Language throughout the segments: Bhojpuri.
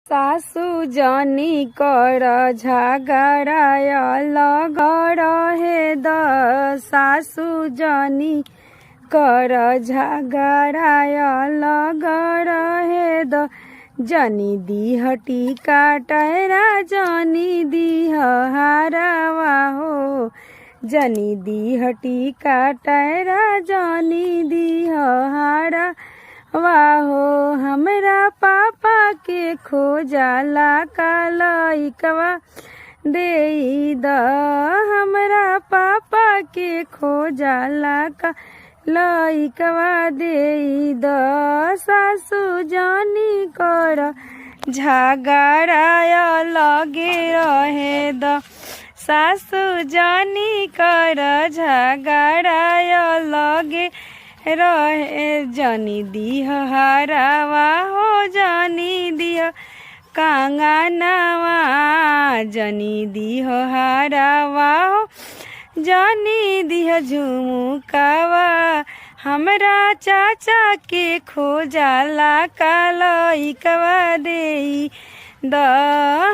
सासु जनी कर झगड़ाय लग रहे द सासु जनी कर झगड़ाय लग रहे द जनी दीह टीका टैरा जनी दीह हारवा हो जनी दीह टीका टैरा जनी दीह हारा वाहो हमरा पापा के खोजाला कालइकवा देई द हमरा पापा के खोजाला कालइकवा देई द सासु जनी कर झगड़ाय लगे रहे द सासु जनी कर झगड़ाय लगे रहे जनी दीह हारावा हो जनी दीह कांगनावा जनी दीह हारावा हो जनी दीह झुमुकावा हमरा चाचा के खोजाला कालइकवा देई द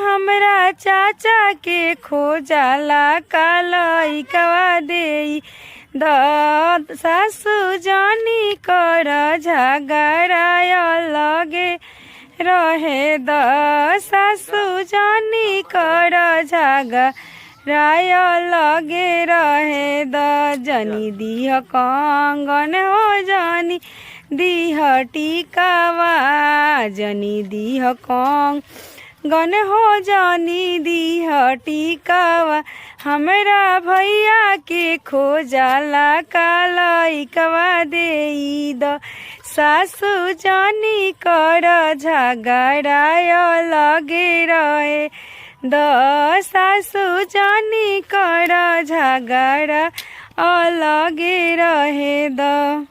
हमरा चाचा के खोजाला कालइकवा देई द सासु जनी कर झगड़ाय लगे रहे द सासु जनी कर झगड़ाय लगे रहे द जनी दीह कंगन हो जनी दीह टीकावा जनी दीह कंगन हो जनी दीह टीकावा हमरा भैया के खोजाला कालइकवा देई द सासु जनी कर झगड़ाय लगे रहे द सासु जनी कर झगड़ा लगे रहे द।